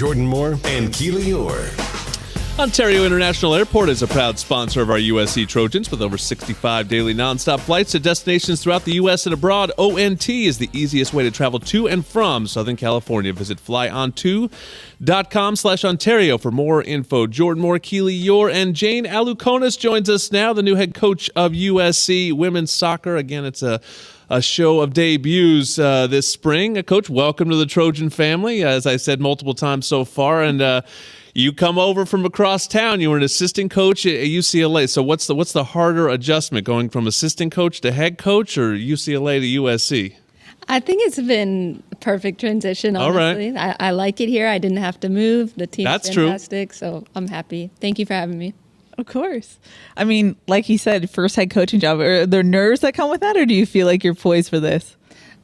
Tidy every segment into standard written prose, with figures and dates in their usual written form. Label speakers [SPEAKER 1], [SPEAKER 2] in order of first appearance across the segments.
[SPEAKER 1] Jordan Moore and Keely Orr.
[SPEAKER 2] Ontario International Airport is a proud sponsor of our USC Trojans. With over 65 daily nonstop flights to destinations throughout the U.S. and abroad, ONT is the easiest way to travel to and from Southern California. Visit flyonto.com/Ontario for more info. Jordan Moore, Keely Orr, and Jane Alukonis joins us now, the new head coach of USC women's soccer. Again, it's a show of debuts this spring. Coach, welcome to the Trojan family, as I said multiple times so far. And you come over from across town. You were an assistant coach at UCLA. So what's the harder adjustment, going from assistant coach to head coach, or UCLA to USC?
[SPEAKER 3] I think it's been a perfect transition, honestly.
[SPEAKER 2] All right.
[SPEAKER 3] I like it here. I didn't have to move. The team's
[SPEAKER 2] That's
[SPEAKER 3] fantastic,
[SPEAKER 2] true.
[SPEAKER 3] so I'm happy. Thank you for having me.
[SPEAKER 4] Of course. I mean, like he said, first head coaching job. Are there nerves that come with that, or do you feel like you're poised for this?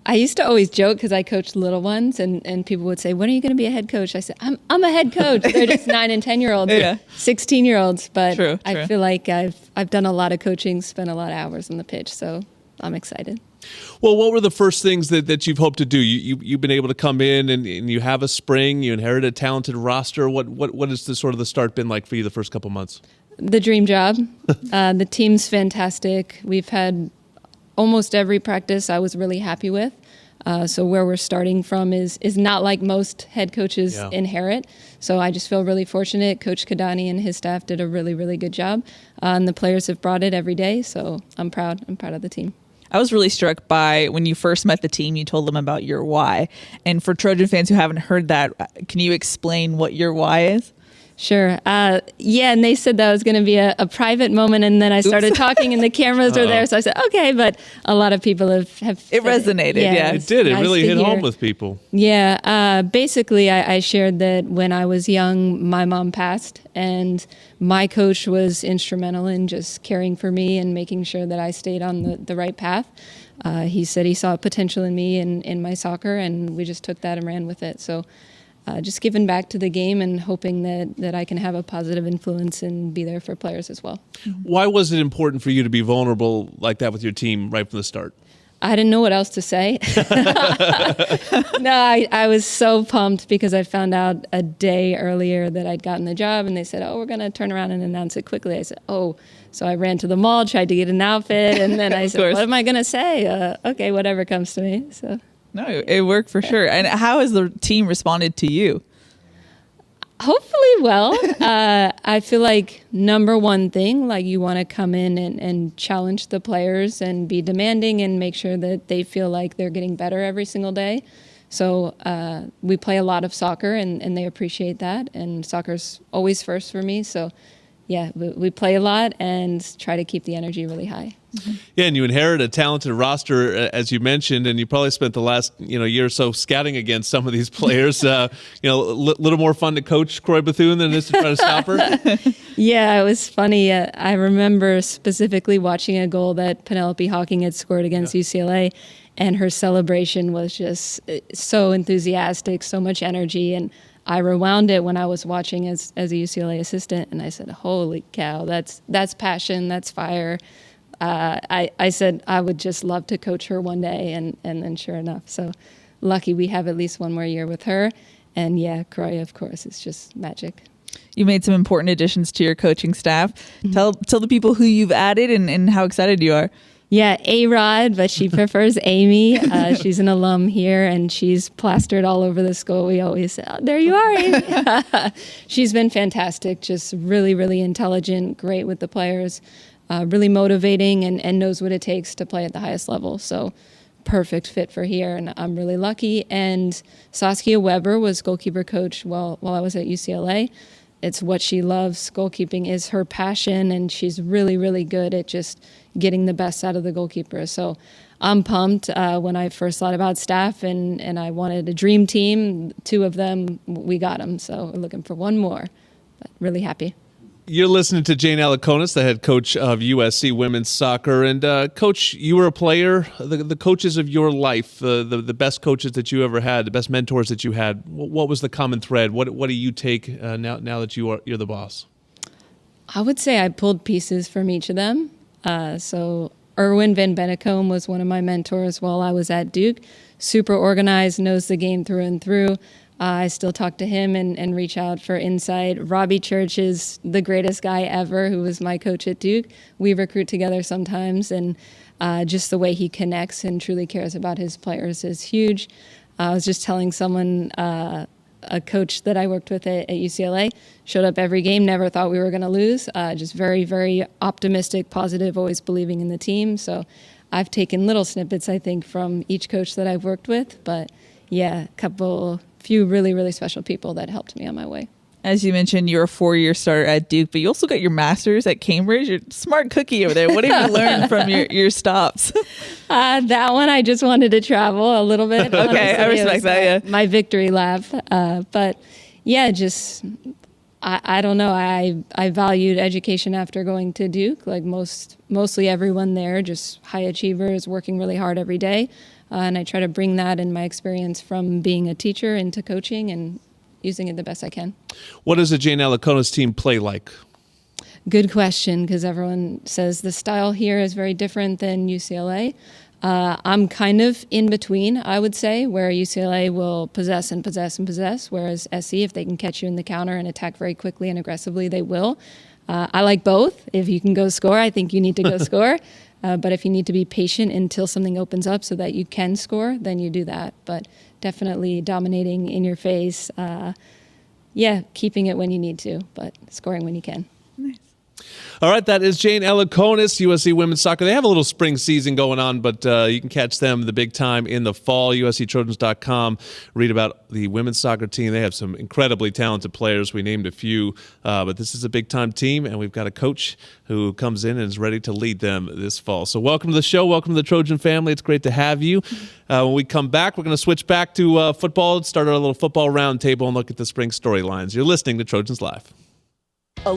[SPEAKER 3] I used to always joke because I coached little ones, and people would say, "When are you going to be a head coach?" I said, "I'm a head coach." They're just 9 and 10-year-olds,
[SPEAKER 4] Yeah.
[SPEAKER 3] 16-year-olds. But
[SPEAKER 4] True.
[SPEAKER 3] I feel like I've done a lot of coaching, spent a lot of hours on the pitch, so I'm excited.
[SPEAKER 2] Well, what were the first things that you've hoped to do? You've been able to come in and you have a spring. You inherited a talented roster. What has the sort of the start been like for you the first couple months?
[SPEAKER 3] The dream job. The team's fantastic. We've had almost every practice I was really happy with. So where we're starting from is not like most head coaches inherit. So I just feel really fortunate. Coach Kadani and his staff did a really, really good job. And the players have brought it every day. So I'm proud. I'm proud of the team.
[SPEAKER 4] I was really struck by when you first met the team, you told them about your why. And for Trojan fans who haven't heard that, can you explain what your why is?
[SPEAKER 3] Sure. And they said that was going to be a private moment, and then I started talking, and the cameras were there, so I said, okay, but a lot of people have
[SPEAKER 4] It resonated, yeah.
[SPEAKER 2] It did. It
[SPEAKER 3] Nice
[SPEAKER 2] really
[SPEAKER 3] to
[SPEAKER 2] hit
[SPEAKER 3] hear.
[SPEAKER 2] home with people.
[SPEAKER 3] Yeah. Basically, I shared that when I was young, my mom passed, and my coach was instrumental in just caring for me and making sure that I stayed on the right path. He said he saw potential in me and in my soccer, and we just took that and ran with it. So just giving back to the game and hoping that I can have a positive influence and be there for players as well.
[SPEAKER 2] Why was it important for you to be vulnerable like that with your team right from the start?
[SPEAKER 3] I didn't know what else to say. No, I was so pumped because I found out a day earlier that I'd gotten the job, and they said, "Oh, we're going to turn around and announce it quickly." I said, "Oh." So I ran to the mall, tried to get an outfit, and then I said,
[SPEAKER 4] course.
[SPEAKER 3] "What am I going to say?" Okay, whatever comes to me. So.
[SPEAKER 4] No, it worked for sure. And how has the team responded to you?
[SPEAKER 3] Hopefully well. I feel like number one thing, like you want to come in and challenge the players and be demanding and make sure that they feel like they're getting better every single day. So we play a lot of soccer, and they appreciate that. And soccer's always first for me. So, yeah, we play a lot and try to keep the energy really high. Mm-hmm.
[SPEAKER 2] Yeah, and you inherit a talented roster, as you mentioned, and you probably spent the last year or so scouting against some of these players. A little more fun to coach Croy Bethune than it is to try to stop her.
[SPEAKER 3] Yeah, it was funny. I remember specifically watching a goal that Penelope Hawking had scored against UCLA, and her celebration was just so enthusiastic, so much energy, and I rewound it when I was watching as a UCLA assistant, and I said, "Holy cow, that's passion, that's fire." I said I would just love to coach her one day, and then sure enough, so lucky we have at least one more year with her. And yeah, Croy, of course, it's just magic.
[SPEAKER 4] You made some important additions to your coaching staff. Mm-hmm. Tell the people who you've added and how excited you are.
[SPEAKER 3] Yeah, A-Rod, but she prefers Amy. She's an alum here, and she's plastered all over the school. We always say, "Oh, there you are, Amy." She's been fantastic, just really, really intelligent, great with the players, really motivating, and knows what it takes to play at the highest level. So perfect fit for here, and I'm really lucky. And Saskia Weber was goalkeeper coach while I was at UCLA. It's what she loves. Goalkeeping is her passion, and she's really, really good at just getting the best out of the goalkeeper. So I'm pumped. When I first thought about staff and I wanted a dream team, 2 of them, we got them. So we're looking for one more, but really happy.
[SPEAKER 2] You're listening to Jane Alukonis, the head coach of USC women's soccer. And Coach, you were a player. The coaches of your life, the best coaches that you ever had, the best mentors that you had, what was the common thread? What do you take now that you're the boss?
[SPEAKER 3] I would say I pulled pieces from each of them. So Erwin Van Bennekom was one of my mentors while I was at Duke. Super organized, knows the game through and through. I still talk to him and reach out for insight. Robbie Church is the greatest guy ever, who was my coach at Duke. We recruit together sometimes, and just the way he connects and truly cares about his players is huge. I was just telling someone, a coach that I worked with at UCLA, showed up every game, never thought we were going to lose, just very, very optimistic, positive, always believing in the team. So I've taken little snippets, I think, from each coach that I've worked with, but yeah, few really, really special people that helped me on my way.
[SPEAKER 4] As you mentioned, you're a 4-year starter at Duke, but you also got your master's at Cambridge. You're a smart cookie over there. What have you learned from your stops?
[SPEAKER 3] That one, I just wanted to travel a little bit.
[SPEAKER 4] Okay,
[SPEAKER 3] honestly.
[SPEAKER 4] I respect that, yeah.
[SPEAKER 3] My victory lap. But yeah, just, I don't know. I valued education after going to Duke, like mostly everyone there, just high achievers, working really hard every day. And I try to bring that in my experience from being a teacher into coaching and using it the best I can.
[SPEAKER 2] What does the Jane Alukonis team play like?
[SPEAKER 3] Good question, because everyone says the style here is very different than UCLA. I'm kind of in between, I would say, where UCLA will possess and possess and possess, whereas SC, if they can catch you in the counter and attack very quickly and aggressively, they will. I like both. If you can go score, I think you need to go score. But if you need to be patient until something opens up so that you can score, then you do that. But definitely dominating in your face. Keeping it when you need to, but scoring when you can.
[SPEAKER 4] Nice.
[SPEAKER 2] All right, that is Jane Alukonis, USC Women's Soccer. They have a little spring season going on, but you can catch them the big time in the fall. USCTrojans.com. Read about the women's soccer team. They have some incredibly talented players. We named a few, but this is a big-time team, and we've got a coach who comes in and is ready to lead them this fall. So welcome to the show. Welcome to the Trojan family. It's great to have you. When we come back, we're going to switch back to football, start our little football roundtable, and look at the spring storylines. You're listening to Trojans Live.